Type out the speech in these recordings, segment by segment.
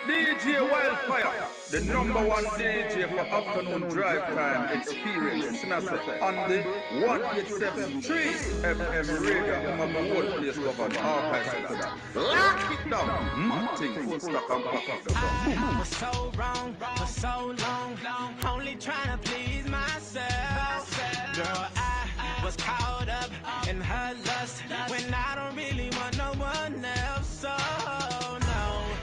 DJ Wildfire, the number one DJ for afternoon drive time experience. On the 1873 FM radio, I'm a whole place covered all kinds of that. Lock it down, nothing full stop and pop up the I was so wrong for so long, only trying to please myself. Girl, I was caught up in her lust when I don't really want no one else. So no,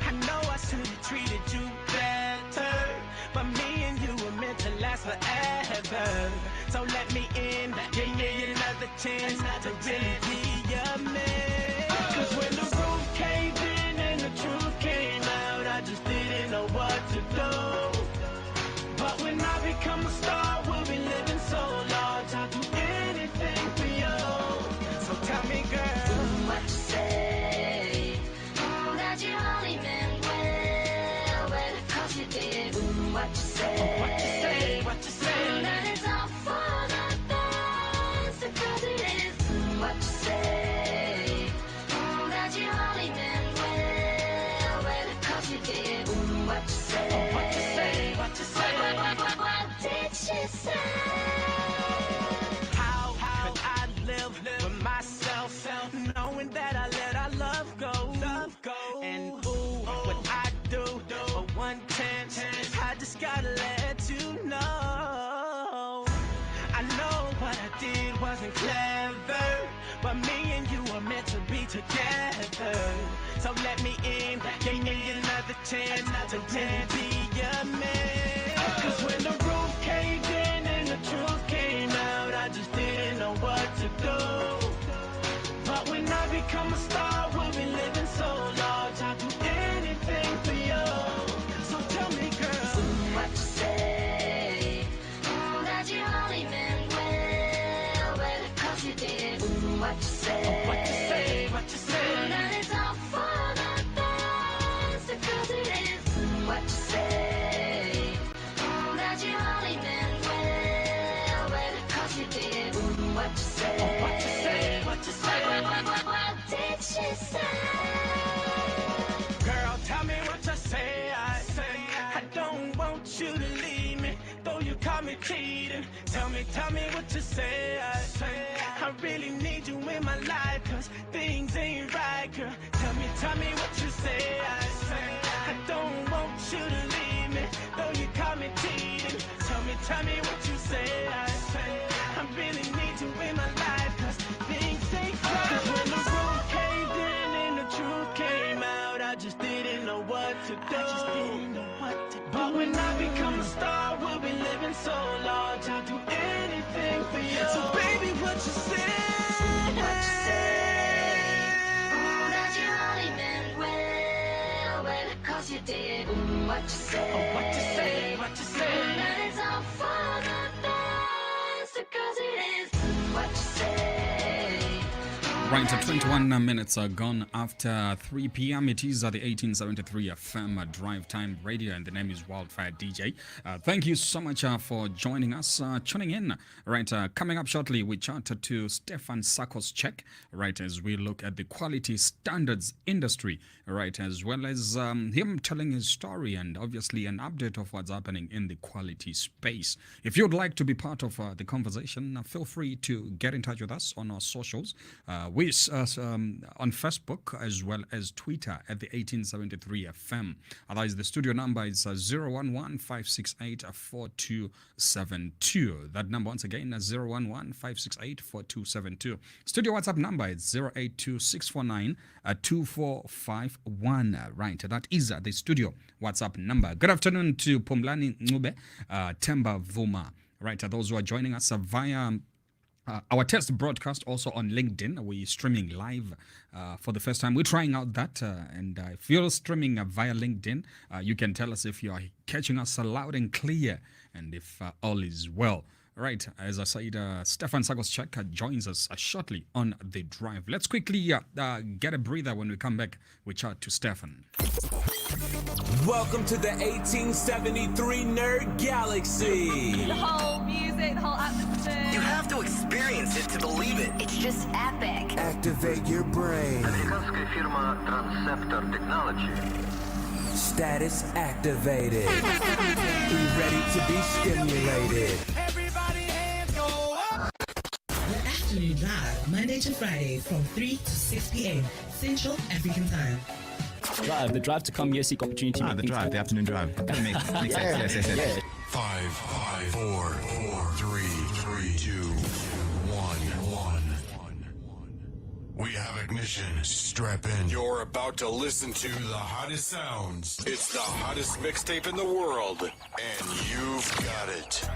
I know I should have treated you better, but me and you were meant to last forever. So let me in, give me another chance to really be your man. 'Cause when the roof caved in and the truth came out, I just didn't know what to do. But when I become a star, we'll be living so large, I'll do anything for you. So tell me, girl, what you say? That you only meant well, because you did. What you say? what you say, what you say? That it's all for the best, because it is. What you say? That you only meant well, because you did. What you say? What you say, what you say? What did she say? How could I live with myself, knowing that I let our love go? And ooh, what I do for one chance, I just gotta let you know. I know what I did wasn't clever, but me and you are meant to be together. So let me in, give me another chance to really be your man. 'Cause when the roof caved in and the truth came out, I just didn't know what to do. But when I become a star, we'll be living so large, I'll do anything for you. So tell me, girl, What you say? That you only meant well, because you did. What you say? what you say, what you say? That it's all for the best, because it is. What you say? That you only meant well, because you did. What you say? What you say, what you say? What did she say? Girl, tell me what you say. I don't want you to leave me, though you caught me cheating. Tell me what you say. I really need you in my life, 'cause things ain't right, girl. Tell me what you say. I don't want you to leave me, though you caught me cheating. Tell me what you say. I really need you in my life, 'cause things ain't right. 'Cause when the roof caved in and the truth came out, I just didn't know what to do. But when I become a star, we'll be living so large, I'll do anything for you. So baby, what you say? What you say? That you only meant well, because you did. What you say? What you say, what you say? That it's all for the best, because it is. What you say? Right, 21 minutes are gone after 3 p.m. It is at the 1873 FM Drive Time Radio, and the name is Wildfire DJ. Thank you so much for joining us, tuning in. Right, coming up shortly, we chat to Stefan Sakoschek, right, as we look at the quality standards industry, right, as well as him telling his story and obviously an update of what's happening in the quality space. If you'd like to be part of the conversation, feel free to get in touch with us on our socials. We on Facebook as well as Twitter at the 1873 FM. Otherwise, the studio number is 011-568-4272. That number once again is 011-568-4272. Studio WhatsApp number is 082-649-2451. Right, that is the studio WhatsApp number. Good afternoon to Pumlani Ngube, Temba Vuma. Right, those who are joining us via our test broadcast also on LinkedIn. We're streaming live for the first time. We're trying out that. And if you're streaming via LinkedIn, you can tell us if you are catching us loud and clear and if all is well. Right, as I said, Stefan Sakoschek joins us shortly on the drive. Let's quickly get a breather. When we come back, we chat to Stefan. Welcome to the 1873 Nerd Galaxy. The whole music, the whole atmosphere. You have to experience it to believe it. It's just epic. Activate your brain. Американская фирма Transceptor Technology Status activated. Be ready to be stimulated. Everybody hands go up. The Afternoon Drive, Monday to Friday from 3 to 6 p.m. Central African Time. The drive to come here, seek opportunity. The afternoon drive. That makes sense. Yes. 5, 4, 3, 2, 1. We have ignition. Strap in. You're about to listen to the hottest sounds. It's the hottest mixtape in the world, and you've got it.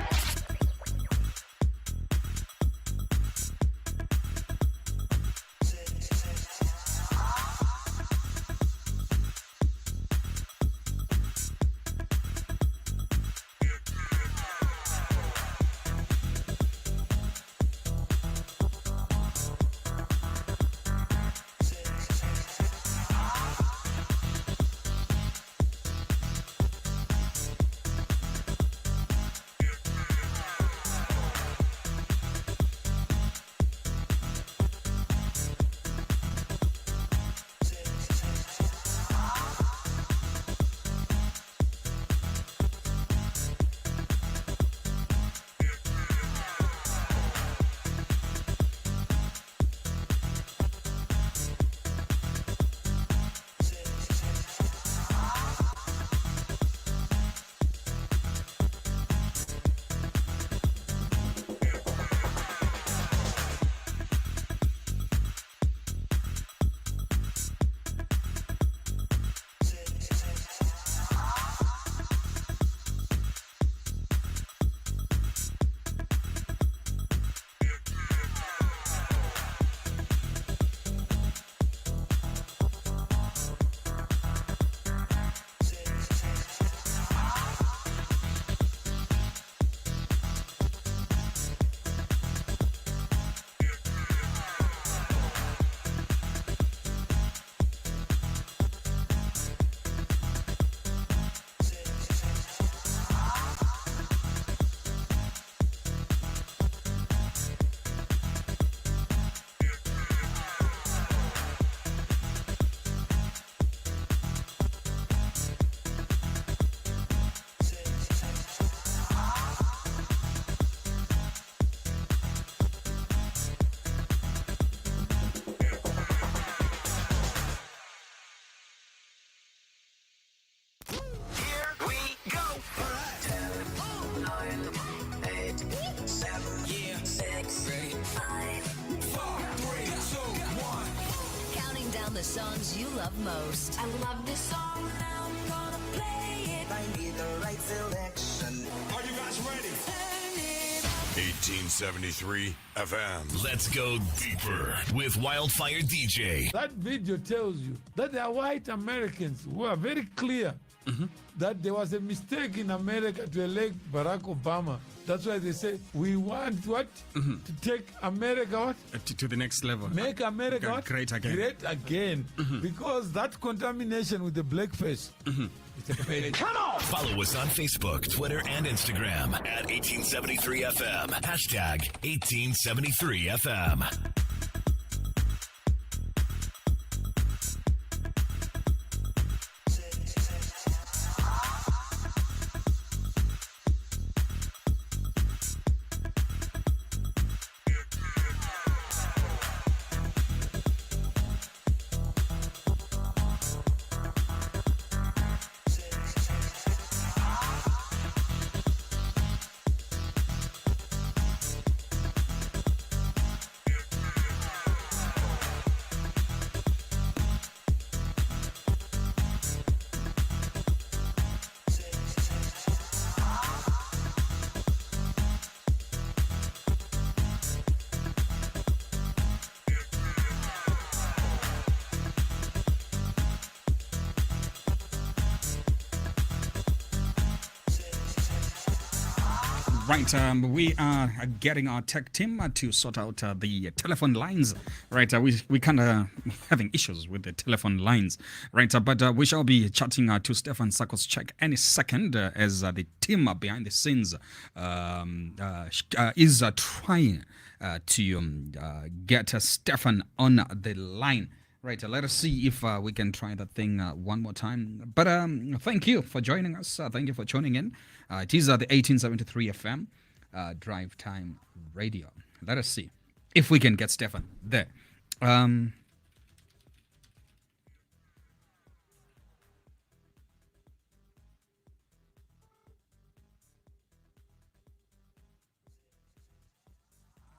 The songs you love most. I love this song, now I'm gonna play it. I need the right selection. Are you guys ready? 1873 FM. Let's go deeper with Wildfire DJ. That video tells you that there are white Americans who are very clear that there was a mistake in America to elect Barack Obama. That's why they say we want what? To take America what? To the next level. Make America what? Great again. Great again. Because that contamination with the blackface. Come on! Follow us on Facebook, Twitter, and Instagram at 1873FM. Hashtag 1873FM. Right, we are getting our tech team to sort out the telephone lines. Right, we kind of having issues with the telephone lines. Right, but we shall be chatting to Stefan Sakoschek any second as the team behind the scenes is trying to get Stefan on the line. Right, let us see if we can try that thing one more time. But thank you for joining us. Thank you for tuning in. It is the 1873 FM Drive Time Radio. Let us see if we can get Stefan there.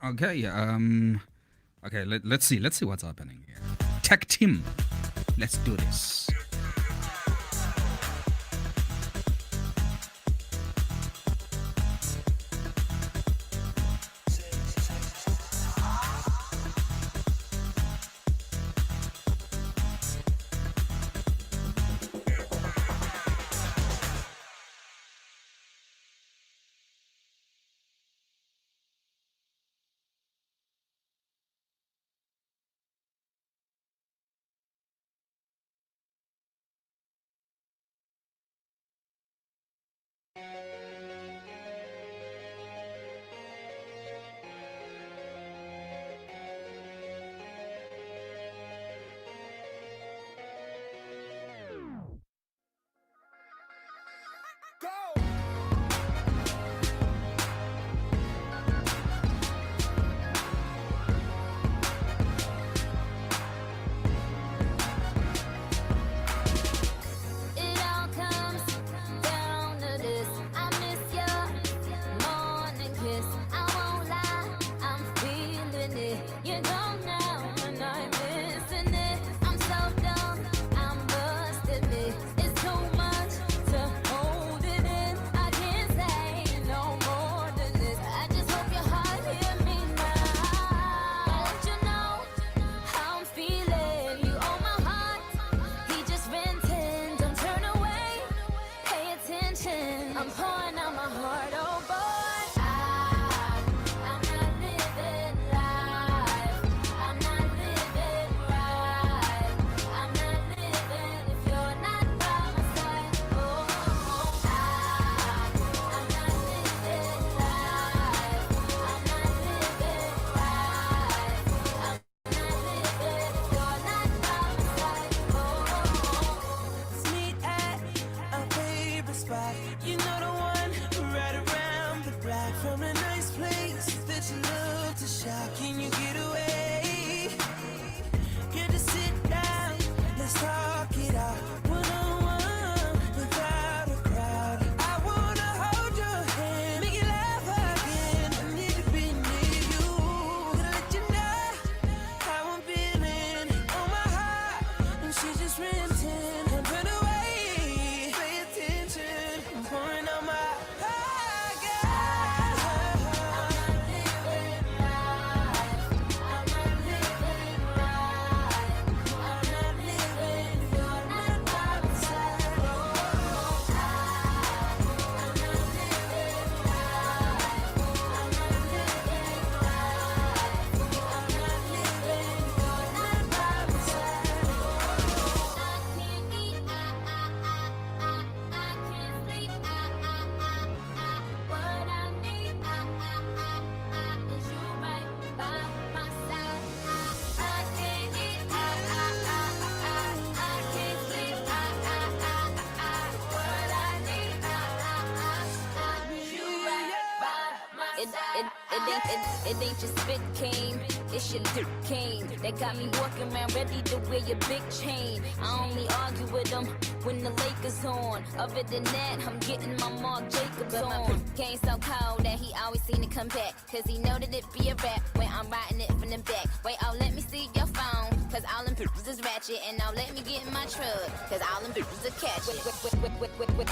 Okay, okay, let's see what's happening here. Tech team, let's do this. It ain't your spit cane, it's your dick cane. That got me walking around ready to wear your big chain. I only argue with them when the Lakers on. Other than that, I'm getting my Mark Jacobs on. Game so cold that he always seem to come back. Cause he know that it be a rap when I'm riding it from the back. Wait, oh, let me see your phone. Cause all them bitches is ratchet. And now let me get in my truck. Cause all them bitches are catch it.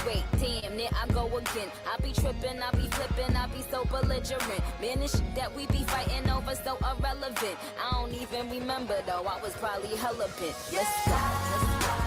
Wait, damn, there I go again. I be tripping, I be flipping, I be so belligerent. Man, this shit that we be fighting over so irrelevant. I don't even remember though, I was probably hella bent. Let's go, let's go.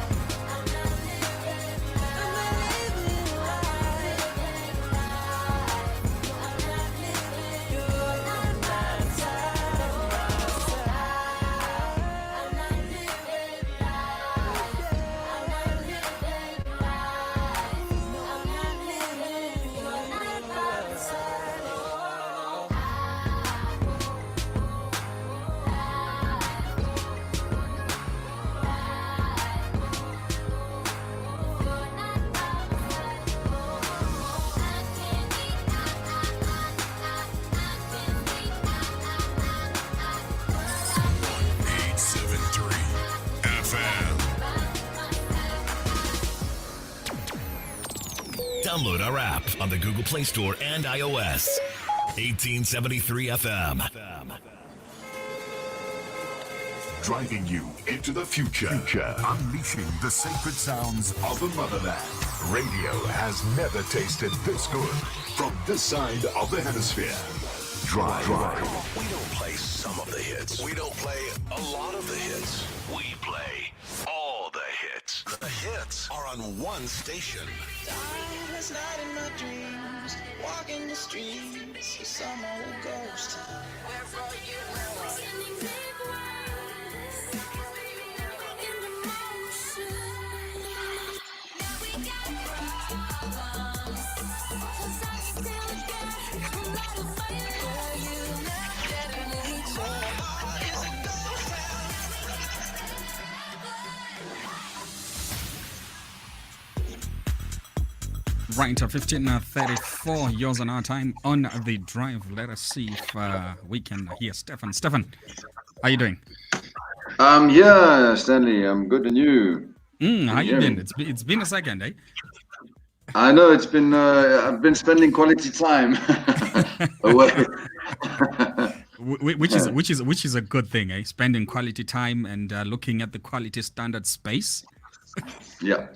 Download our app on the Google Play Store and iOS. 1873 FM. Driving you into the future. Unleashing the sacred sounds of the motherland. Radio has never tasted this good from this side of the hemisphere. Drive. We don't play some of the hits. We don't play a lot of the hits. We play all the hits. The hits are on one station. Last night in my dreams, walking the streets, you saw my old ghost. Where are you now? Right, 15:34, yours and our time on the drive. Let us see if we can hear Stefan. Stefan, how you doing? Yeah, Stanley, I'm good, and you? How you been? It's been a second, eh? I know it's been. I've been spending quality time away. which is a good thing, eh? Spending quality time and looking at the quality standard space. Yeah.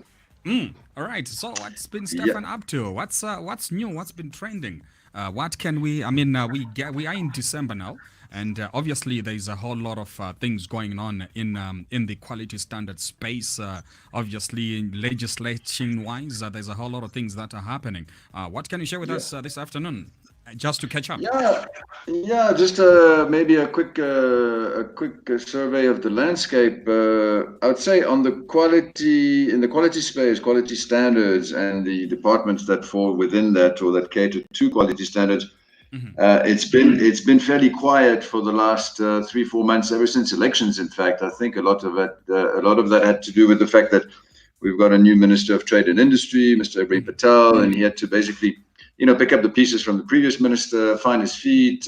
All right. So what's been Stefan up to? What's new? What's been trending? What can we? I mean, we are in December now, and obviously there's a whole lot of things going on in the quality standard space. Obviously, legislation wise, there's a whole lot of things that are happening. What can you share with us this afternoon, just to catch up? Yeah. Just maybe a quick survey of the landscape. I would say in the quality space, quality standards, and the departments that fall within that or that cater to quality standards. It's been fairly quiet for the last 3-4 months, ever since elections. In fact, I think a lot of that had to do with the fact that we've got a new Minister of Trade and Industry, Mr. Ibrahim Patel, and he had to basically, pick up the pieces from the previous minister, find his feet,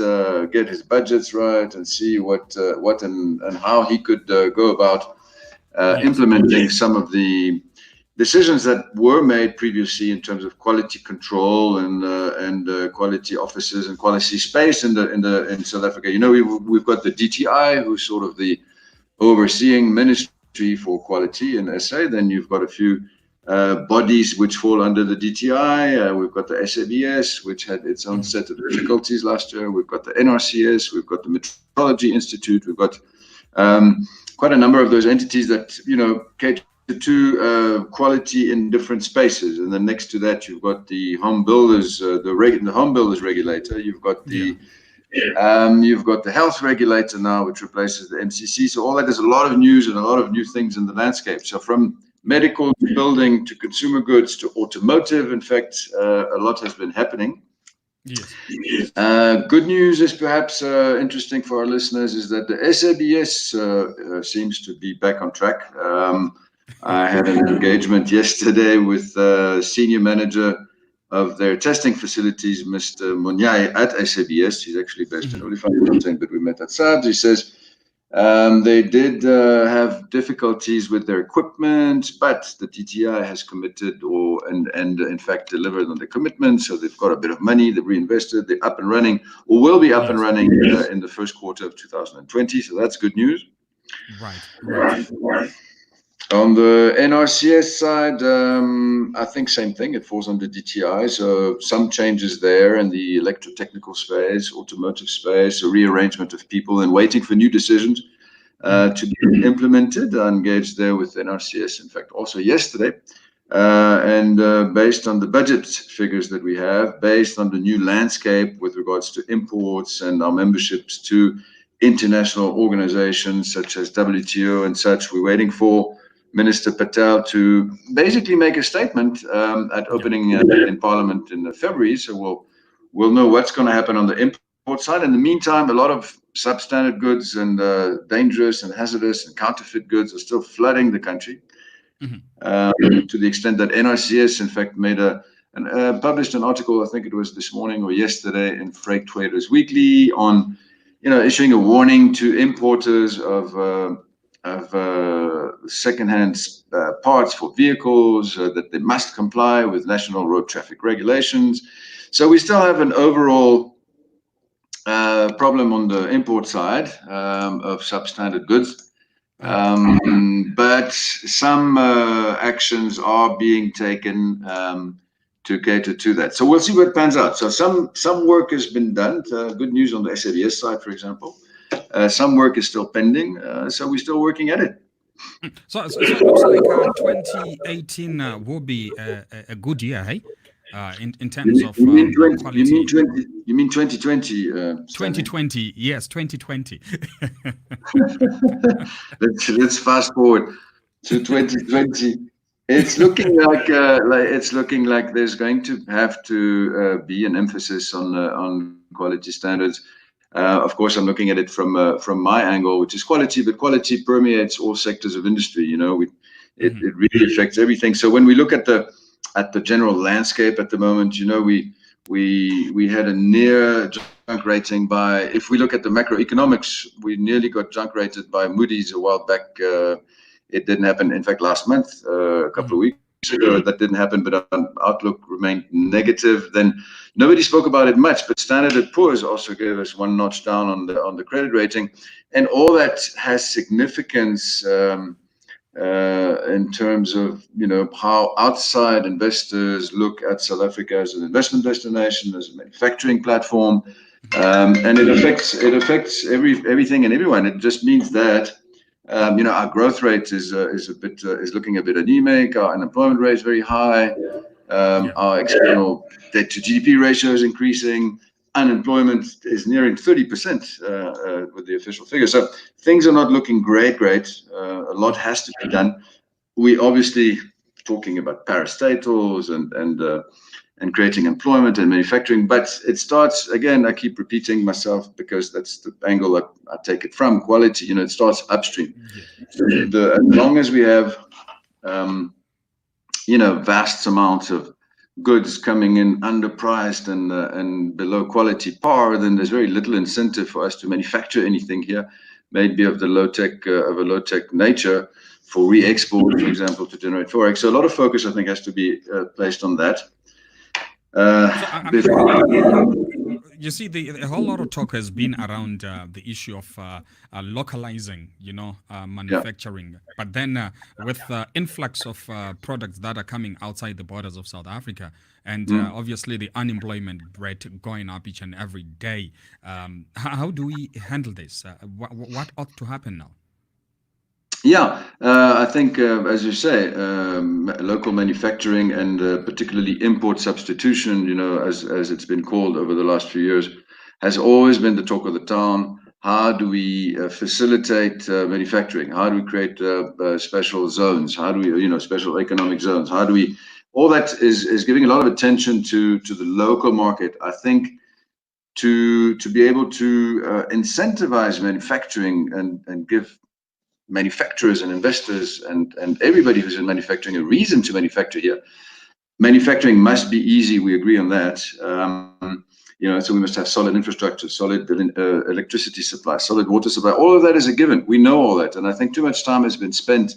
get his budgets right, and see what and how he could go about implementing some of the decisions that were made previously in terms of quality control and quality officers and quality space in South Africa. We've got the DTI, who's sort of the overseeing ministry for quality in SA. Then you've got a few bodies which fall under the DTI. We've got the SABS, which had its own set of difficulties last year. We've got the NRCS. We've got the Metrology Institute. We've got quite a number of those entities that cater to quality in different spaces. And then next to that, you've got the home builders, the home builders regulator. You've got the health regulator now, which replaces the MCC. So all that is a lot of news and a lot of new things in the landscape. So from medical to building to consumer goods to automotive, in fact, a lot has been happening. Yes. Good news is perhaps interesting for our listeners is that the SABS seems to be back on track. I had an engagement yesterday with senior manager of their testing facilities, Mr. Monyai at SABS. He's actually based in Olifantsfontein, but we met at SABS. He says they did have difficulties with their equipment, but the DTI has committed and in fact delivered on the commitment. So they've got a bit of money, they've reinvested, they're up and running, or will be up and running in the first quarter of 2020. So that's good news. Right. On the NRCS side, I think same thing. It falls under DTI. So some changes there in the electrotechnical space, automotive space, a rearrangement of people and waiting for new decisions to be implemented. I engaged there with NRCS, in fact, also yesterday. And based on the budget figures that we have, based on the new landscape with regards to imports and our memberships to international organizations such as WTO and such, we're waiting for Minister Patel to basically make a statement at opening in Parliament in February. So we'll know what's going to happen on the import side. In the meantime, a lot of substandard goods and dangerous and hazardous and counterfeit goods are still flooding the country. To the extent that NRCS, in fact, published an article, I think it was this morning or yesterday, in Freight Traders Weekly on, issuing a warning to importers of second-hand parts for vehicles, that they must comply with national road traffic regulations. So we still have an overall problem on the import side of substandard goods. But some actions are being taken to cater to that. So we'll see what pans out. So some work has been done. Good news on the SABS side, for example. Some work is still pending, so we're still working at it. So it looks like 2018 will be a good year, hey? In terms of quality. You mean 2020? 2020, yes, 2020. Let's fast forward to 2020. It's looking like there's going to have to be an emphasis on quality standards. Of course, I'm looking at it from my angle, which is quality, but quality permeates all sectors of industry. It really affects everything. So when we look at the general landscape at the moment, we had a near junk rating by. If we look at the macroeconomics, we nearly got junk rated by Moody's a while back. It didn't happen. In fact, last month, a couple of weeks ago, that didn't happen, but our outlook remained negative. Then nobody spoke about it much, but Standard & Poor's also gave us one notch down on the credit rating, and all that has significance in terms of how outside investors look at South Africa as an investment destination, as a manufacturing platform, and it affects everything and everyone. It just means that. Our growth rate is looking a bit anemic. Our unemployment rate is very high. Our external debt to GDP ratio is increasing. Unemployment is nearing 30% with the official figures. So things are not looking great. A lot has to be done. We obviously talking about parastatals and creating employment and manufacturing, but it starts again. I keep repeating myself because that's the angle I take it from. Quality, it starts upstream. As long as we have, vast amounts of goods coming in underpriced and below quality par, then there's very little incentive for us to manufacture anything here, maybe of a low tech nature for re-export, for example, to generate forex. So a lot of focus, I think, has to be placed on that. You see, a whole lot of talk has been around the issue of localizing, manufacturing. But then with the influx of products that are coming outside the borders of South Africa, and obviously the unemployment rate going up each and every day, how do we handle this? What ought to happen now? Yeah, I think, as you say, local manufacturing and particularly import substitution, as it's been called over the last few years, has always been the talk of the town. How do we facilitate manufacturing? How do we create special zones? How do we, special economic zones? How do we? All that is giving a lot of attention to the local market. I think to be able to incentivize manufacturing and give manufacturers and investors and everybody who's in manufacturing a reason to manufacture here. Manufacturing must be easy. We agree on that. So we must have solid infrastructure, solid electricity supply, solid water supply. All of that is a given. We know all that, and I think too much time has been spent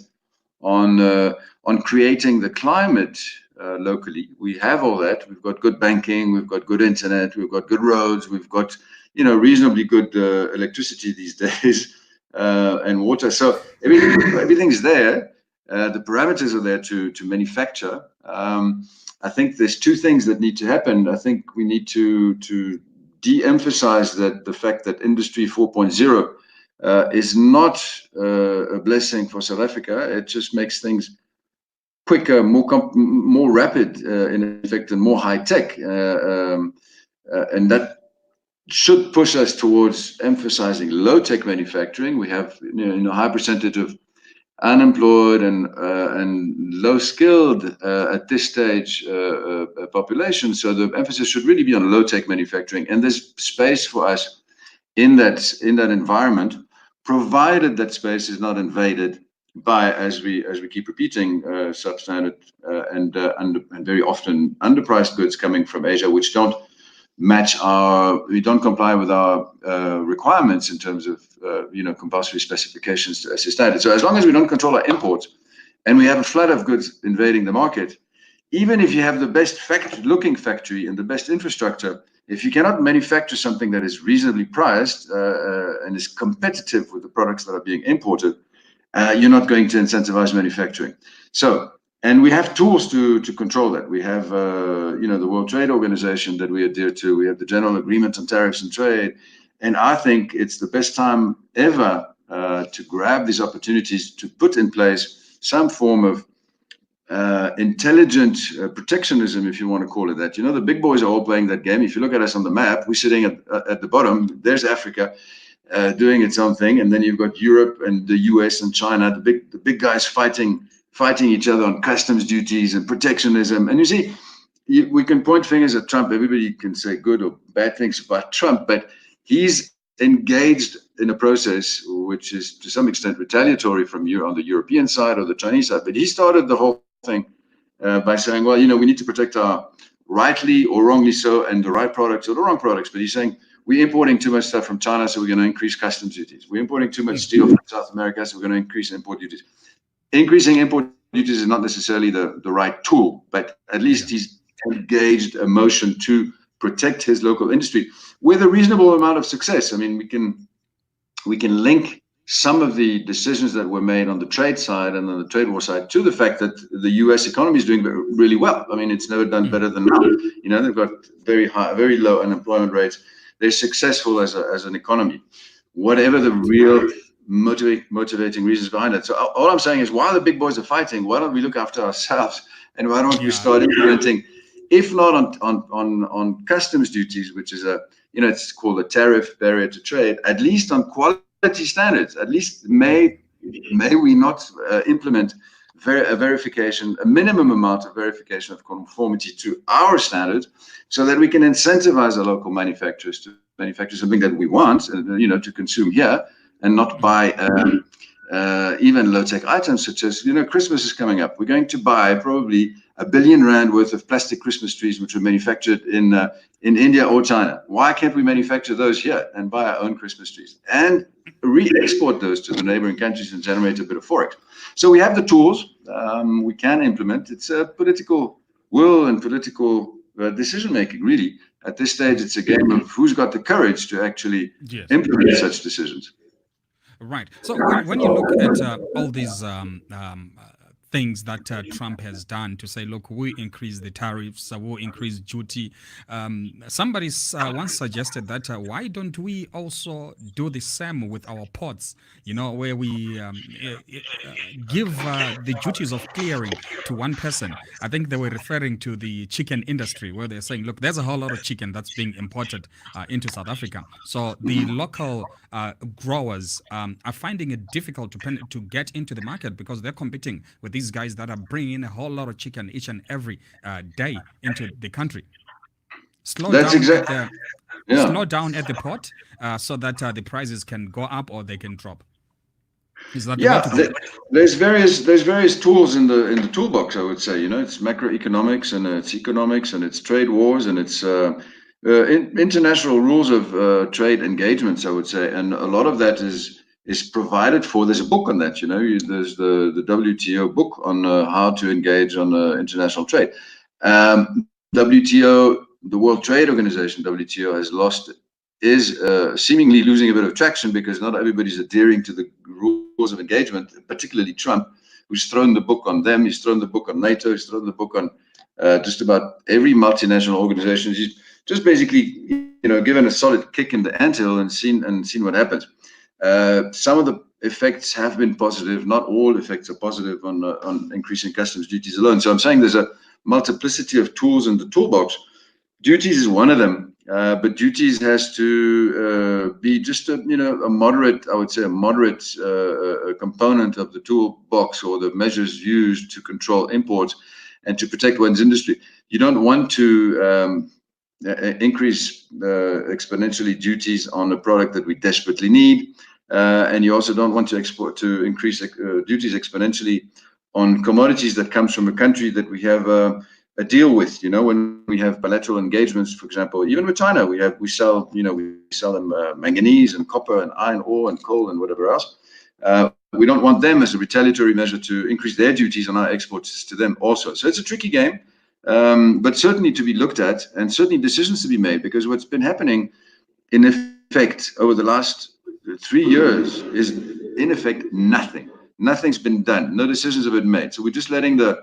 on creating the climate locally. We have all that. We've got good banking. We've got good internet. We've got good roads. We've got reasonably good electricity these days. And water. So everything's there. The parameters are there to manufacture. I think there's two things that need to happen. I think we need to de-emphasize the fact that Industry 4.0 is not a blessing for South Africa. It just makes things quicker, more rapid, in effect, and more high tech. And that should push us towards emphasizing low-tech manufacturing. We have a high percentage of unemployed and low-skilled at this stage population. So the emphasis should really be on low-tech manufacturing, and there's space for us in that environment, provided that space is not invaded by, as we keep repeating, substandard and very often underpriced goods coming from Asia, which don't we don't comply with our requirements in terms of compulsory specifications to SA standards. So as long as we don't control our imports and we have a flood of goods invading the market, even if you have the best looking factory and the best infrastructure, if you cannot manufacture something that is reasonably priced and is competitive with the products that are being imported, you're not going to incentivize manufacturing. So, and we have tools to control that. We have, the World Trade Organization that we adhere to. We have the General Agreement on Tariffs and Trade. And I think it's the best time ever to grab these opportunities to put in place some form of intelligent protectionism, if you want to call it that. The big boys are all playing that game. If you look at us on the map, we're sitting at the bottom. There's Africa doing its own thing, and then you've got Europe and the US and China, the big guys fighting each other on customs duties and protectionism. And you see, we can point fingers at Trump. Everybody can say good or bad things about Trump, but he's engaged in a process which is to some extent retaliatory from you on the European side or the Chinese side. But he started the whole thing by saying, well, we need to protect our rightly or wrongly so and the right products or the wrong products. But he's saying we're importing too much stuff from China, so we're going to increase customs duties. We're importing too much steel from South America, so we're going to increase import duties. Increasing import duties is not necessarily the right tool, but at least he's engaged a motion to protect his local industry with a reasonable amount of success. I mean, we can link some of the decisions that were made on the trade side and on the trade war side to the fact that the U.S. economy is doing really well. I mean, it's never done better than now. They've got very low unemployment rates. They're successful as an economy, whatever the real motivating reasons behind it. So all I'm saying is, while the big boys are fighting, why don't we look after ourselves, and why don't we start implementing, if not on customs duties, which is it's called a tariff barrier to trade, at least on quality standards. At least may we not implement a minimum amount of verification of conformity to our standards, so that we can incentivize our local manufacturers to manufacture something that we want, to consume here, and not buy even low-tech items such as, Christmas is coming up. We're going to buy probably R1 billion worth of plastic Christmas trees, which were manufactured in India or China. Why can't we manufacture those here and buy our own Christmas trees and re-export those to the neighboring countries and generate a bit of forex? So we have the tools we can implement. It's a political will and political decision-making, really. At this stage, it's a game of who's got the courage to actually implement such decisions. Right. So when you look at all these things that Trump has done to say, look, we increase the tariffs, we'll increase duty. Somebody once suggested that why don't we also do the same with our ports, where we give the duties of clearing to one person. I think they were referring to the chicken industry, where they're saying, look, there's a whole lot of chicken that's being imported into South Africa. So the local growers are finding it difficult to get into the market because they're competing with these guys that are bringing in a whole lot of chicken each and every day into the country. Slow down at the port so that the prices can go up or they can drop. Is that there's various tools in the toolbox, I would say. It's macroeconomics and it's economics and it's trade wars and it's international rules of trade engagements, I would say, and a lot of that is provided for. There's a book on that, there's the WTO book on how to engage on international trade. WTO, the World Trade Organization, WTO is seemingly losing a bit of traction because not everybody's adhering to the rules of engagement, particularly Trump, who's thrown the book on them. He's thrown the book on NATO. He's thrown the book on just about every multinational organization. He's just basically, given a solid kick in the anthill and seen what happens. Some of the effects have been positive. Not all effects are positive on increasing customs duties alone. So I'm saying there's a multiplicity of tools in the toolbox. Duties is one of them, but duties has to be just a moderate, I would say, component of the toolbox or the measures used to control imports and to protect one's industry. You don't want to increase exponentially duties on a product that we desperately need. And you also don't want to increase duties exponentially on commodities that comes from a country that we have deal with. You know, when we have bilateral engagements, for example, even with China, we sell them manganese and copper and iron ore and coal and whatever else. We don't want them as a retaliatory measure to increase their duties on our exports to them also. So it's a tricky game, but certainly to be looked at, and certainly decisions to be made, because what's been happening in effect over the last 3 years is in effect nothing. Nothing's been done. No decisions have been made. So we're just letting the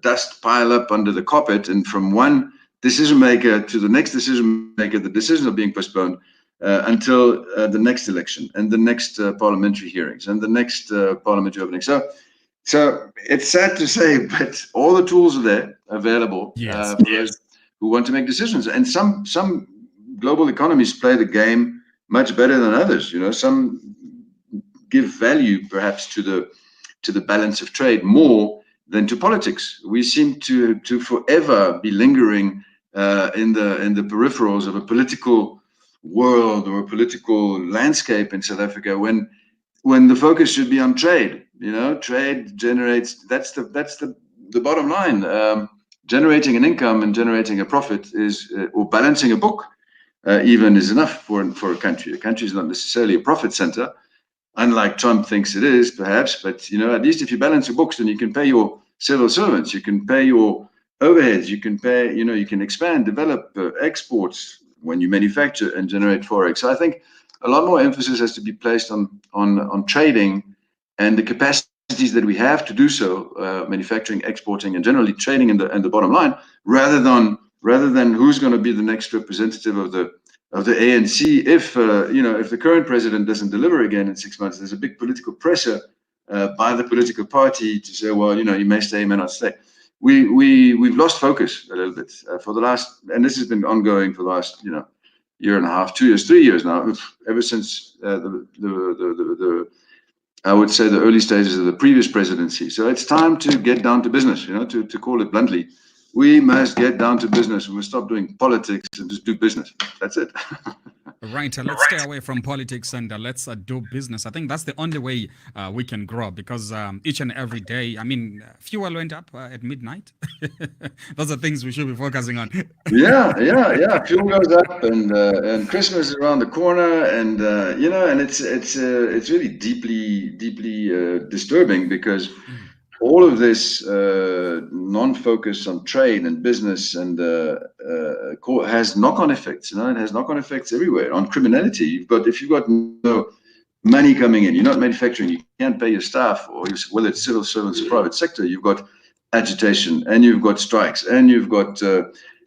dust pile up under the carpet, and from one decision maker to the next decision maker, the decisions are being postponed until the next election and the next parliamentary hearings and the next parliamentary opening. So it's sad to say, but all the tools are there available for those who want to make decisions. And some global economies play the game much better than others. You know, some give value perhaps to the balance of trade more than to politics. We seem to forever be lingering in the peripherals of a political world or a political landscape in South Africa when the focus should be on trade. You know, trade generates, that's the bottom line. Generating an income and generating a profit is, or balancing a book even, is enough for a country. A country is not necessarily a profit center, unlike Trump thinks it is, perhaps. But, you know, at least if you balance your books, then you can pay your civil servants, you can pay your overheads, you can pay, you know, you can expand, develop exports when you manufacture and generate forex. So I think a lot more emphasis has to be placed on trading and the capacities that we have to do so, manufacturing, exporting, and generally trading in the bottom line, rather than who's going to be the next representative of the ANC. If if the current president doesn't deliver again in 6 months, there's a big political pressure by the political party to say, well, you know, you may stay, you may not stay. We've lost focus a little bit for the last, and this has been ongoing for the last, you know, year and a half, 2 years, 3 years now, ever since I would say the early stages of the previous presidency. So it's time to get down to business, you know, to call it bluntly. We must get down to business. We must stop doing politics and just do business. That's it. Right. Let's stay away from politics and let's do business. I think that's the only way we can grow, because each and every day, I mean, fuel went up at midnight. Those are things we should be focusing on. Yeah. Fuel goes up, and Christmas is around the corner, and you know, and it's really deeply disturbing, because all of this non-focus on trade and business and has knock-on effects. You know, it has knock-on effects everywhere. On criminality, if you've got no money coming in, you're not manufacturing, you can't pay your staff, or whether it's civil servants or private sector, you've got agitation, and you've got strikes, and you've got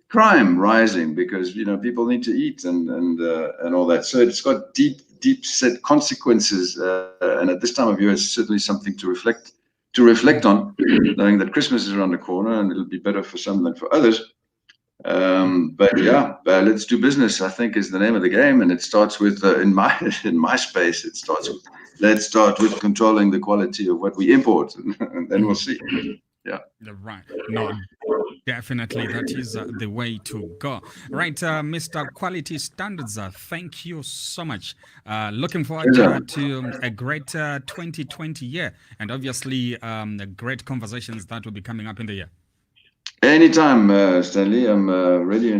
crime rising, because, you know, people need to eat and all that. So it's got deep set consequences, and at this time of year, it's certainly something to reflect on, knowing that Christmas is around the corner and it'll be better for some than for others. But let's do business, I think, is the name of the game, and it starts with in my space. Let's start with controlling the quality of what we import, and then we'll see. Yeah. Right. No, definitely that is the way to go. Right, Mr. Quality Standards, thank you so much. Looking forward to a great 2020 year, and obviously great conversations that will be coming up in the year. Anytime, Stanley. I'm ready,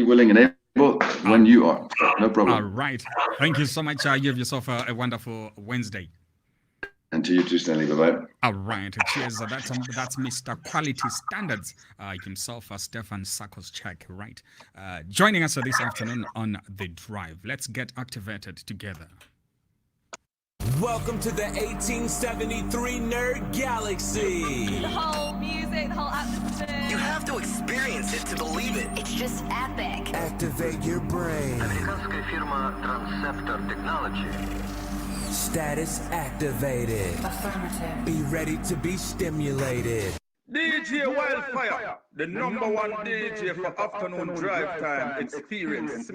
willing, and able when you are. No problem. All right. Thank you so much. You have yourself a wonderful Wednesday. And to you too, Stanley. Bye-bye. All right. Cheers. That's Mr. Quality Standards himself, Stefan Sakoschek, right? Joining us this afternoon on The Drive. Let's get activated together. Welcome to the 1873 Nerd Galaxy. The whole music, the whole atmosphere. You have to experience it to believe it. It's just epic. Activate your brain. Американская фирма Transceptor Technology. Status activated. Affirmative. Be ready to be stimulated. DJ Wildfire, the #1 DJ for afternoon drive time experience.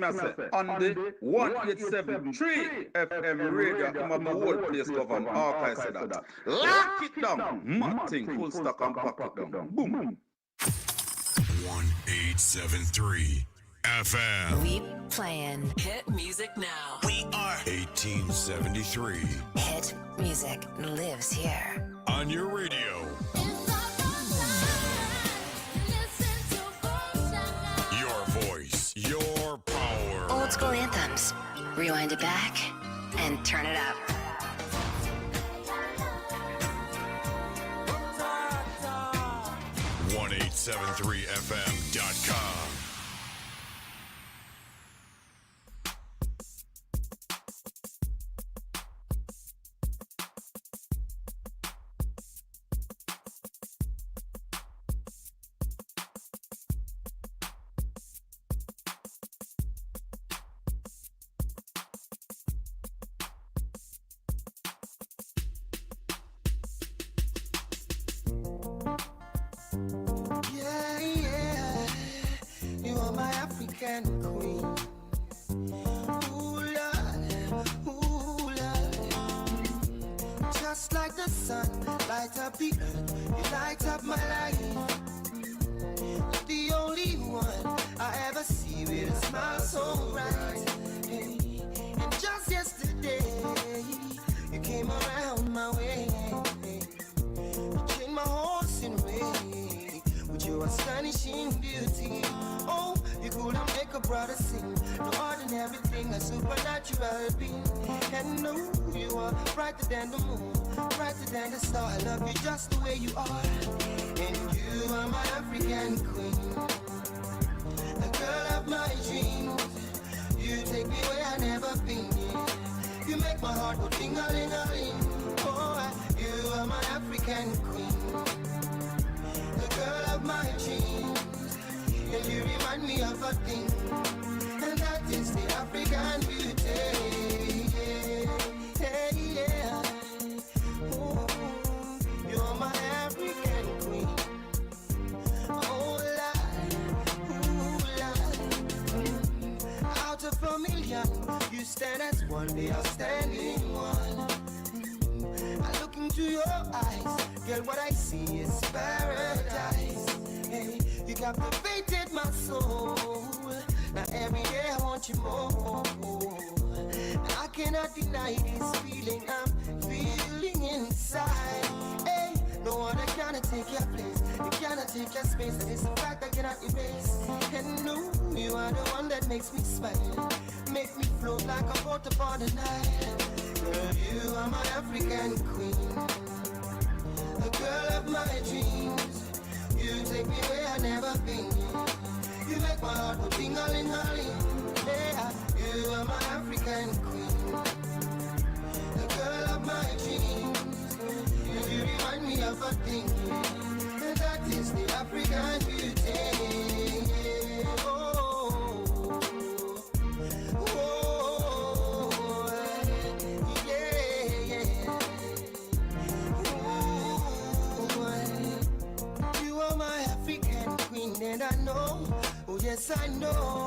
On the 187.3 FM radio, I'm a whole place governed. I said that. Lock it down. Matting, full stock and pack it down. Boom. 1873 FM. We playing hit music now. We are 1873. Hit music lives here. On your radio. classical anthems. Rewind it back and turn it up. 1873fm.com. Yeah, yeah, you are my African queen. Ooh, Lord, ooh, Lord. Just like the sun, light up the earth, you light up my life. You're the only one I ever see with a smile so bright. Hey, and just yesterday, you came around my way. You changed my horse in way with your astonishing beauty. Oh, you couldn't make a brother sing. No ordinary thing, a supernatural being. And no, you are brighter than the moon, brighter than the star. I love you just the way you are. And you are my African queen, the girl of my dreams. You take me where I never been. You make my heart go ting-a-ling-a-ling. Oh, you are my African queen, the girl of my dreams. And you remind me of a thing, and that is the African beauty. Hey, yeah. Ooh, you're my African queen. Oh, Lord, ooh, Lord. Out of a million, you stand as one, the outstanding one. I look into your eyes, girl, what I see is paradise. Hey, you captivated my soul. Now every day I want you more. I cannot deny this feeling I'm feeling inside. Hey, no one cannot take your place. You cannot take your space, and it's a fact I cannot erase. And no, you are the one that makes me smile, make me float like a boat upon the Nile. Girl, you are my African queen, the girl of my dreams. You take me where I never been. You make my heart go ting-a-ling-a-ling. Yeah, you are my African queen, the girl of my dreams. And you remind me of a thing, and that is the African beauty. Oh, oh, yeah, yeah. Ooh, you are my African queen, and I know, oh yes I know.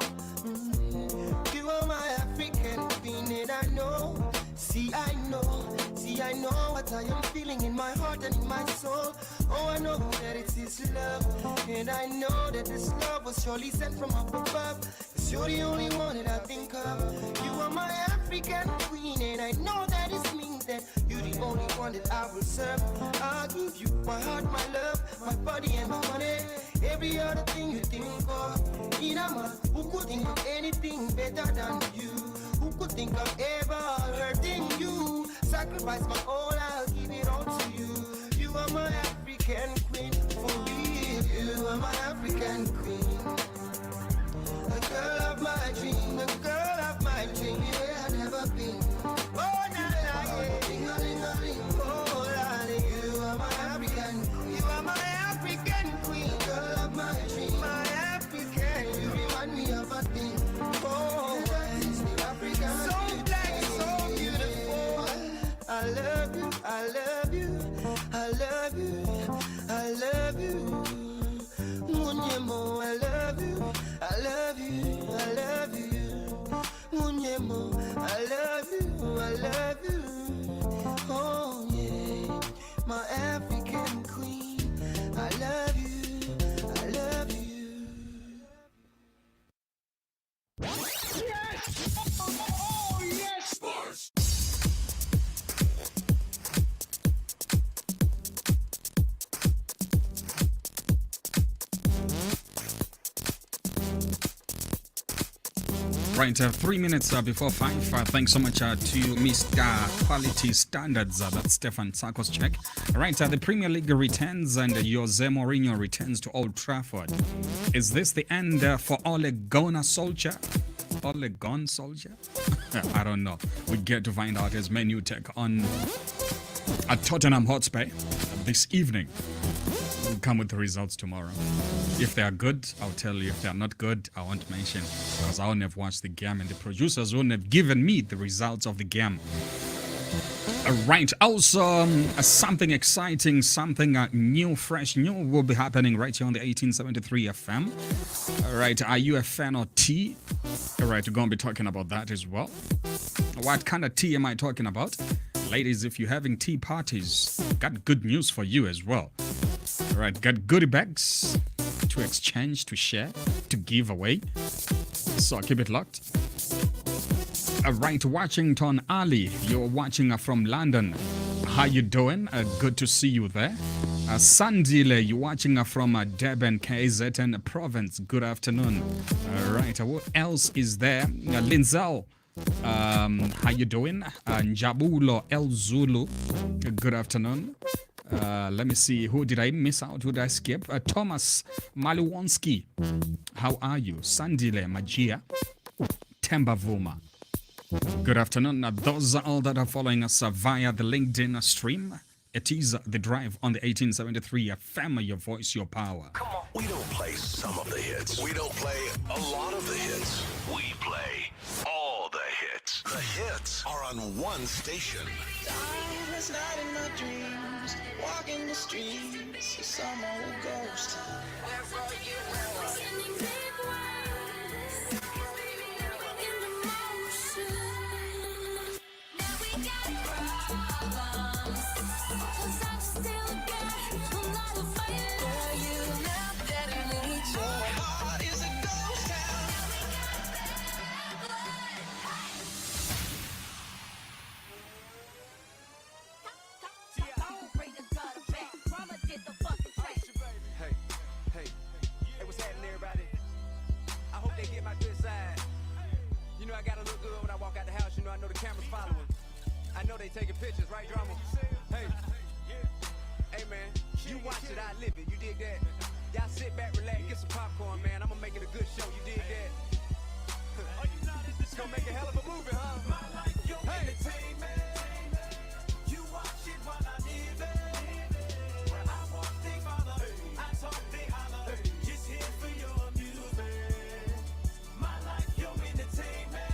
You are my African queen, and I know. See I know what I am feeling in my heart and in my soul. Oh, I know that it's His love, and I know that this love was surely sent from up above. 'Cause you're the only one that I think of. You are my African queen, and I know that it means that you're the only one that I will serve. I'll give you my heart, my love, my body and my money. Every other thing you think of. Inama, who could think of anything better than you? Who could think of ever hurting you? Sacrifice my all, I'll give it all to you. You are my African queen, for real. You are my African queen, the girl of my dream, the girl of my dream. Yeah, I've never been. Oh, na na, yeah. Oh, Lord, you are my African queen. You are my African queen, girl of my dream, my African. You remind me of a thing. Oh, that is the African. So black, so beautiful. I love you, I love you, I love you, I love you. Munyemo, I love you, I love you, I love you. Munyemo, I love you, I love you. Oh yeah, my African queen, I love you, I love you. Yes! Oh, yes! Sports! Right, 3 minutes before 5. Thanks so much to Mr. Quality Standards. That's Stefan Sakoschek. Right, the Premier League returns and Jose Mourinho returns to Old Trafford. Is this the end for Ole Gunnar Solskjaer? Ole Gunnar Solskjaer? I don't know. We get to find out his menu take on at Tottenham Hotspur this evening. We'll come with the results tomorrow. If they are good, I'll tell you. If they are not good, I won't mention, because I won't have watched the game and the producers won't have given me the results of the game. Right, also something exciting, something new, fresh, new will be happening right here on the 1873 FM. Right, are you a fan of tea? Right, we're going to be talking about that as well. What kind of tea am I talking about? Ladies, if you're having tea parties, got good news for you as well. Right, got goodie bags to exchange, to share, to give away. So keep it locked. Right, Washington Ali, you're watching from London. How you doing? Good to see you there. Sandile, you're watching from Durban, KZN province. Good afternoon. Right, what else is there? Linzel, how you doing? Njabulo El Zulu, good afternoon. Let me see, who did I miss out? Who did I skip? Thomas Maluwonski, how are you? Sandile Magia, Tembavuma. Good afternoon. Those are all that are following us via the LinkedIn stream. It is The Drive on the 1873 FM, your voice, your power. Come on. We don't play some of the hits. We don't play a lot of the hits. We play all the hits. The hits are on one station. Last night in my dreams, walking the streets, it's some old ghost. I know the camera's following. I know they taking pictures, right, drama? Hey, hey man, you watch it, I live it. You dig that? Y'all sit back, relax, get some popcorn, man. I'ma make it a good show. You dig that? It's gonna make a hell of a movie, huh? Hey, you watch it while I live it. When I walk, they follow. I talk, they holler. Just here for your amusement. My life, your entertainment.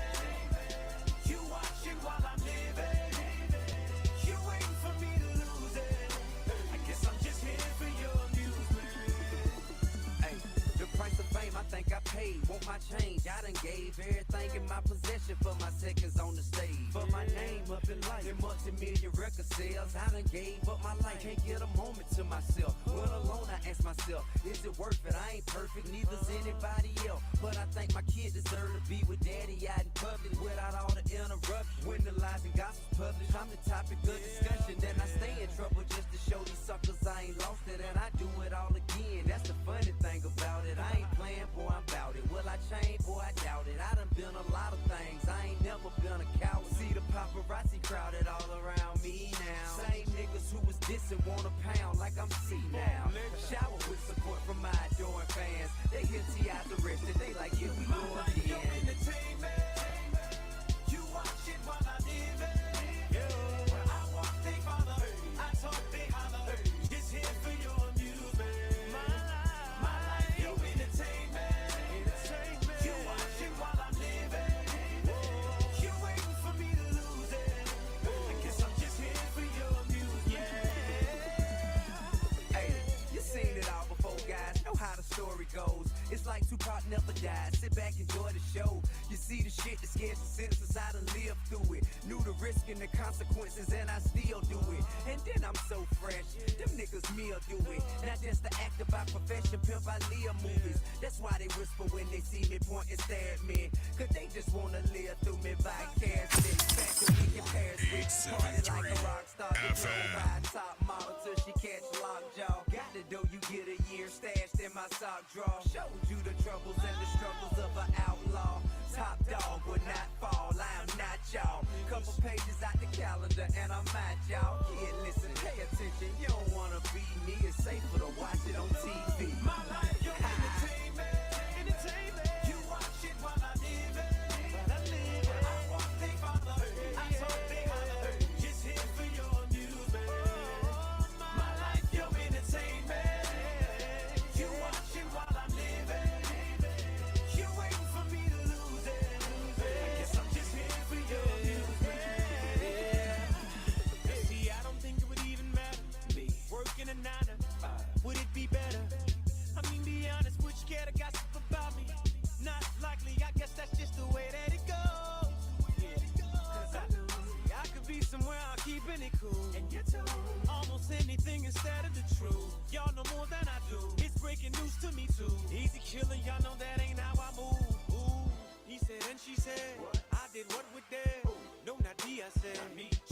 While I'm living, you waiting for me to lose it. I guess I'm just here for your amusement. Hey, the price of fame I think I paid. Want my change? I done gave everything in my possession for my seconds on the stage. For my name up in life, in multi-million record sales. I done gave up my life, can't get a moment to myself. When alone I ask myself, is it worth it? I ain't perfect, neither's anybody else. But I think my kid deserve to be with daddy out in public without all the interruptions. When the lies and gossip published, I'm the topic of discussion. Then I stay in trouble just to show these suckers I ain't lost it. And I do it all again, that's the funny thing about it. I ain't playing, boy, I'm about it. Will I change? Boy, I doubt it. I done been a lot of things, I ain't never been a coward. See the paparazzi crowded all around me now. Same niggas who was dissing want a pound like I'm C now. Shower with support from my adoring fans. They hear T.I.'s arrested, they like, here we go again. You watch it while I live it. When I walk, they follow. I talk, they holler. Just here for your amusement. My life, your entertainment. You watch it while I'm living. You waiting for me to lose it. I guess I'm just here for your amusement. Hey, you seen it all before, guys. Know how the story goes. It's like Tupac never died. Sit back, enjoy the show. You see the shit that scares the citizens, I done lived through it. Knew the risk and the consequences, and I still do it. And then I'm so fresh, them niggas me'll do it. Not just the actor by profession, pimp by Leah movies. That's why they whisper when they see me point and stare at me. Cause they just wanna live through me vicariously. Back to we compare party like a rock star. Ride top model till she catch lockjaw. Got the dough, you get a year stashed in my sock drawer. Showed you the troubles and the struggles of an outlaw. Top dog will not fall, I am not y'all. Couple pages out the calendar and I'm at y'all. Kid, listen, pay attention, you don't wanna be me. It's safer to watch it on TV. My life, your entertainment. You watch it while I live it. I walk, they follow. I talk, they holler. Just here for your amusement. My life, your entertainment. You watch it while I live it. You waiting for me to lose it. I guess I'm just here for your amusement. See, I don't think it would even matter to me. Working a 9 to 5, would it be better? I mean, be honest, would you care to gossip about me? Not likely, I guess that's just the way that it goes. Cause I could be somewhere I'm keeping it cool. And you too. Almost anything instead of the truth. Y'all know more than I do. It's breaking news to me too. Easy killing, y'all know that ain't how I move. Ooh. He said and she said, I did what with that? No, not D, I said.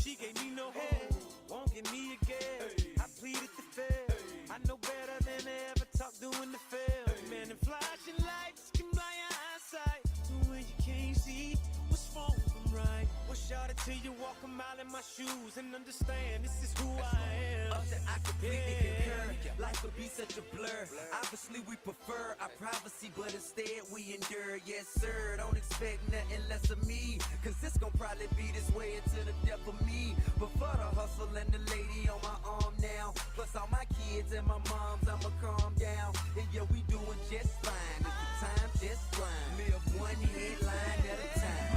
She gave me no head, won't give me again. I pleaded the fifth. I know better than to ever talk doing the film. Man, and flashing lights can blind your eyesight to where you can't see what's wrong from right. Well, shout it till you walk a mile in my shoes and understand this is who I am. Up that I completely concur. Life could be such a blur. Obviously, we prefer our privacy, but instead we endure. Yes, sir. Don't expect nothing less of me, cause it's gonna probably be this way until the death of me. But for the hustle and the lady on my arm now, plus all my kids and my moms, I'ma calm down. And yeah, we doing just fine. If the time just flying, live one headline at a time.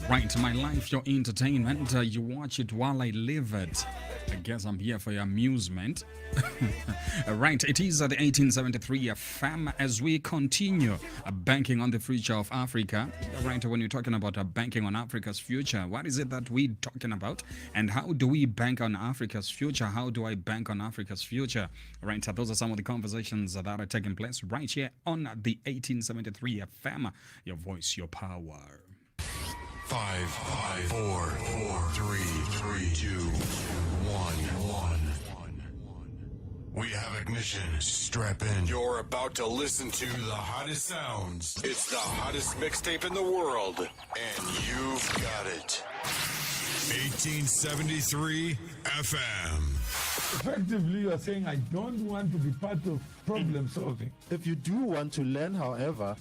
Right, my life, your entertainment. You watch it while I live it. I guess I'm here for your amusement. Right, it is the 1873 FM as we continue banking on the future of Africa. Right, when you're talking about banking on Africa's future, what is it that we're talking about? And how do we bank on Africa's future? How do I bank on Africa's future? Right, those are some of the conversations that are taking place right here on the 1873 FM. Your voice, your power. 5, 4, 3, 2, 1. We have ignition. Strap in. You're about to listen to the hottest sounds. It's the hottest mixtape in the world, and you've got it. 1873 FM. Effectively, you are saying, I don't want to be part of problem solving. If you do want to learn, however,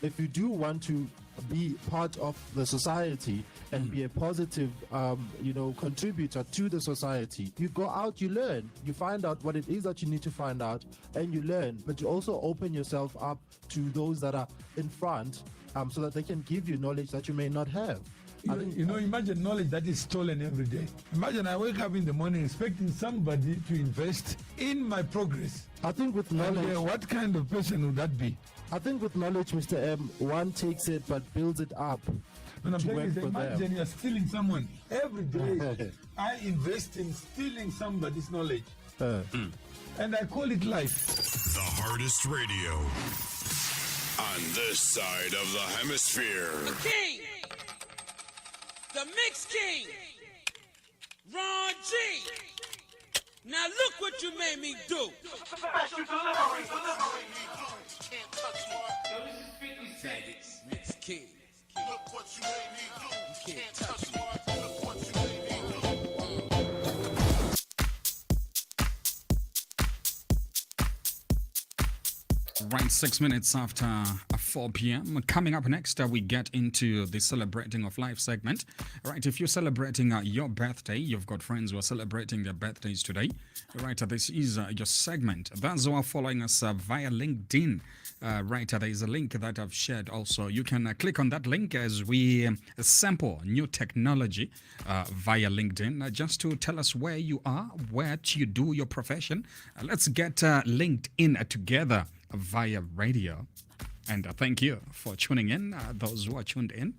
if you do want to be part of the society and be a positive, contributor to the society, you go out, you learn, you find out what it is that you need to find out, and you learn. But you also open yourself up to those that are in front, so that they can give you knowledge that you may not have. Imagine knowledge that is stolen every day. Imagine I wake up in the morning expecting somebody to invest in my progress. I think with knowledge... what kind of person would that be? I think with knowledge, Mr. M, one takes it but builds it up. Imagine you're stealing someone. Every day I invest in stealing somebody's knowledge. And I call it life. The hardest radio on this side of the hemisphere. The king, the mix king, Ron G. Now look what you made me do. Special delivery. Can't touch me. Mix king. Look what you made me do. You can't touch me. Look what you made me do. Right, 6 minutes after 4 p.m. Coming up next, we get into the Celebrating of Life segment. Right, if you're celebrating your birthday, you've got friends who are celebrating their birthdays today. Right, this is your segment. Those who are following us via LinkedIn, right, there is a link that I've shared also. You can click on that link as we sample new technology via LinkedIn, just to tell us where you are, where you do your profession. Let's get linked in together via radio. And thank you for tuning in, those who are tuned in.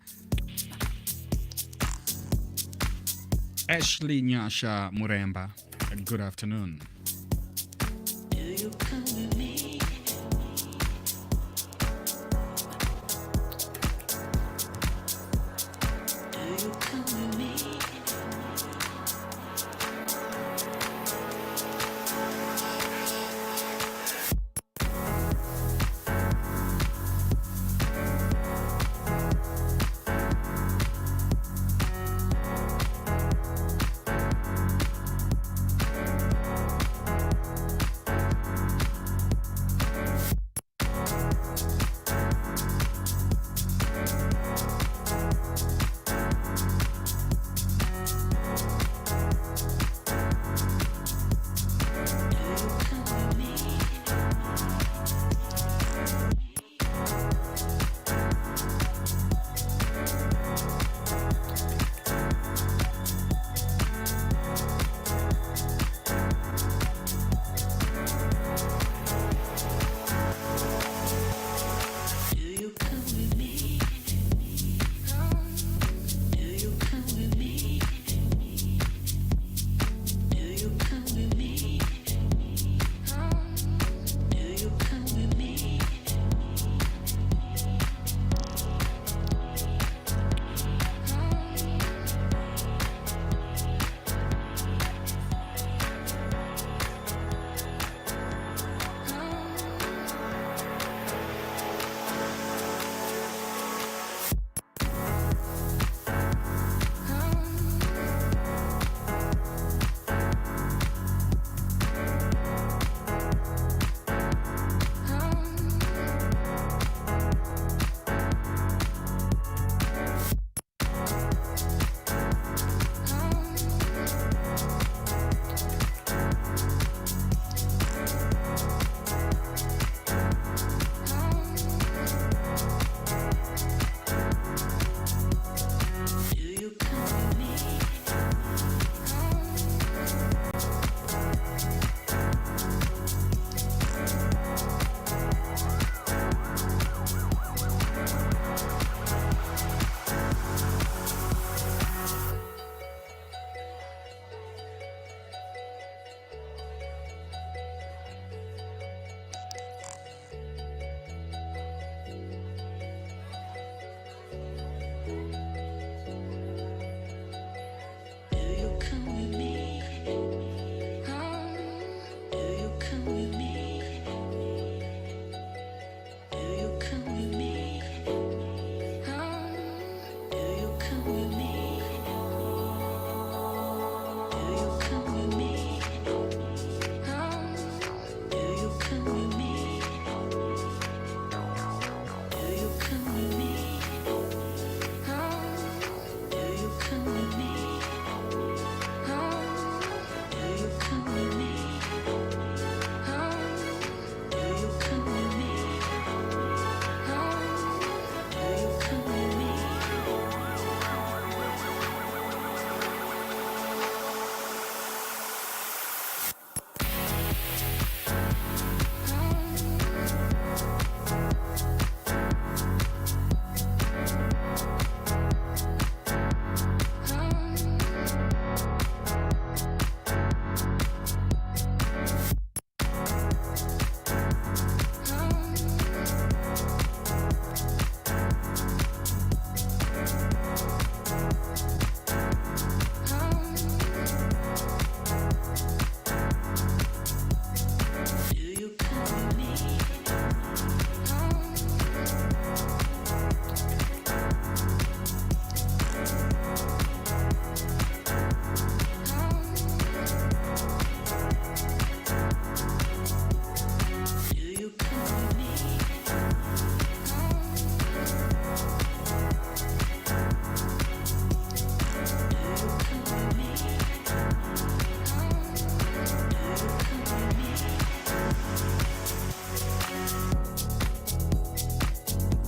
Ashley Nyasha Muremba, good afternoon. Do you come with me? Do you come with me?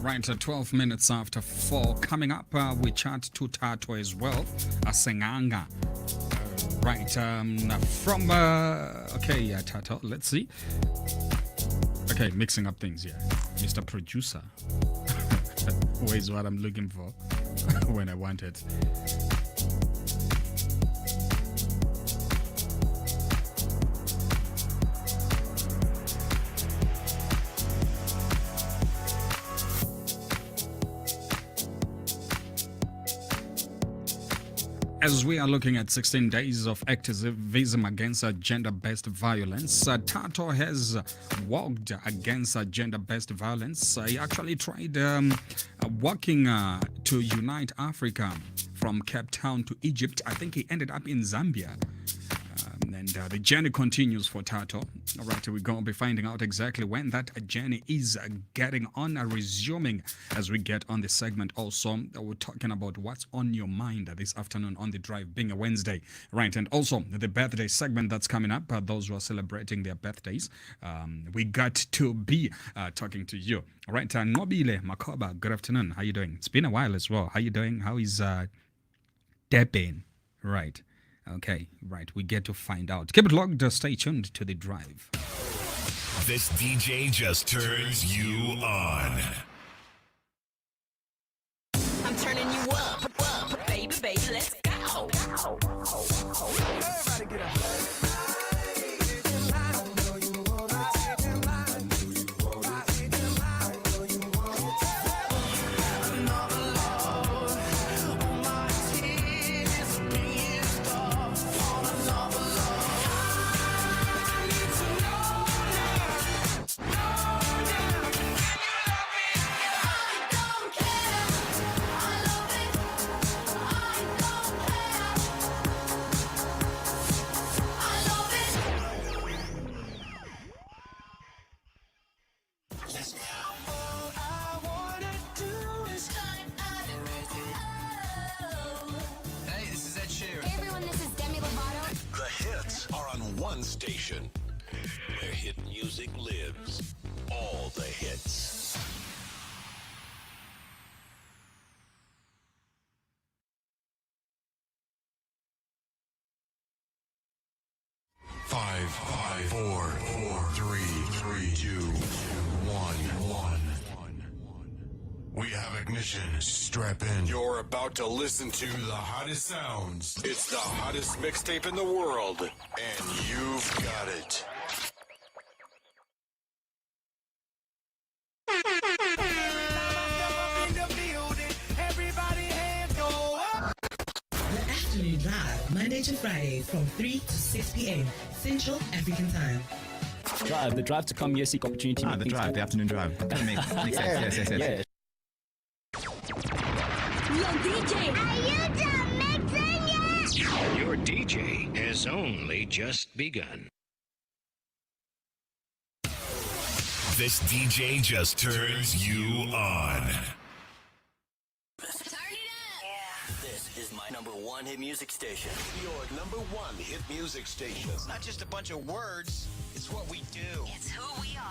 Right, 12 minutes after 4. Coming up, we chat to Tato as well. Senganga. Right, from... okay, Tato, let's see. Okay, mixing up things here. Mr. Producer. Always what I'm looking for when I want it. As we are looking at 16 days of activism against gender-based violence, Tato has walked against gender-based violence. He actually tried working to unite Africa from Cape Town to Egypt. I think he ended up in Zambia. And the journey continues for Tato. All right, we're going to be finding out exactly when that journey is getting on, resuming as we get on the segment. Also, we're talking about what's on your mind this afternoon on the drive, being a Wednesday. Right, and also the birthday segment that's coming up. Those who are celebrating their birthdays, we got to be talking to you. All right, Nobile Makoba, good afternoon. How you doing? It's been a while as well. How you doing? How is Debin? Right. Okay, right. We get to find out. Keep it logged. Stay tuned to the drive. This DJ just turns you on. I'm turning you up, baby, let's go. Everybody get up. Station where hit music lives. All the hits. Five, four, three, two, one. We have ignition. Strap in. You're about to listen to the hottest sounds. It's the hottest mixtape in the world, and you've got it. The Afternoon Drive, Monday to Friday from 3 to 6 p.m. Central African Time. The drive to come here, seek opportunity. The drive, the afternoon drive. That makes sense. Yes. Yo, DJ, are you done mixing yet? Your DJ has only just begun. This DJ just turns you on. This is my number one hit music station. Your number one hit music station. It's not just a bunch of words, it's what we do. It's who we are.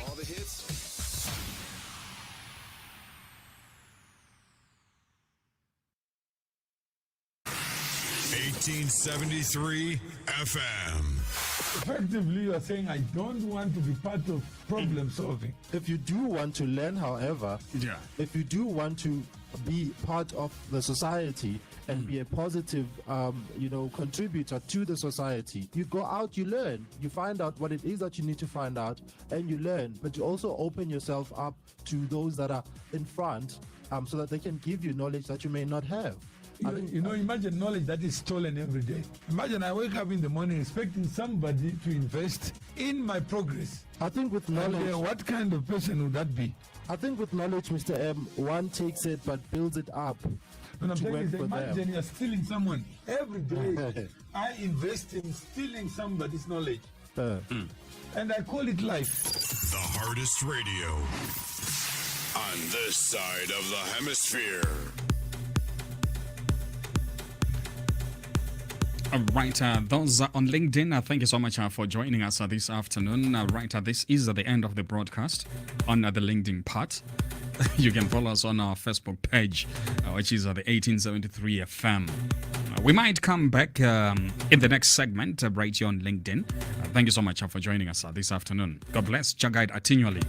All the hits. 1873 FM. Effectively, you are saying, I don't want to be part of problem solving. If you do want to learn, however, if you do want to be part of the society and be a positive, contributor to the society, you go out, you learn, you find out what it is that you need to find out, and you learn. But you also open yourself up to those that are in front, so that they can give you knowledge that you may not have. Imagine knowledge that is stolen every day. Imagine I wake up in the morning expecting somebody to invest in my progress. I think with knowledge... what kind of person would that be? I think with knowledge, Mr. M, one takes it but builds it up. When I'm saying is, imagine you're stealing someone. Every day, I invest in stealing somebody's knowledge. And I call it life. The hardest radio on this side of the hemisphere. All right, those on LinkedIn, thank you so much for joining us this afternoon. This is the end of the broadcast on the LinkedIn part. You can follow us on our Facebook page, which is the 1873 FM. We might come back in the next segment right here on LinkedIn. Thank you so much for joining us this afternoon. God bless. Jagaid Atinyoli.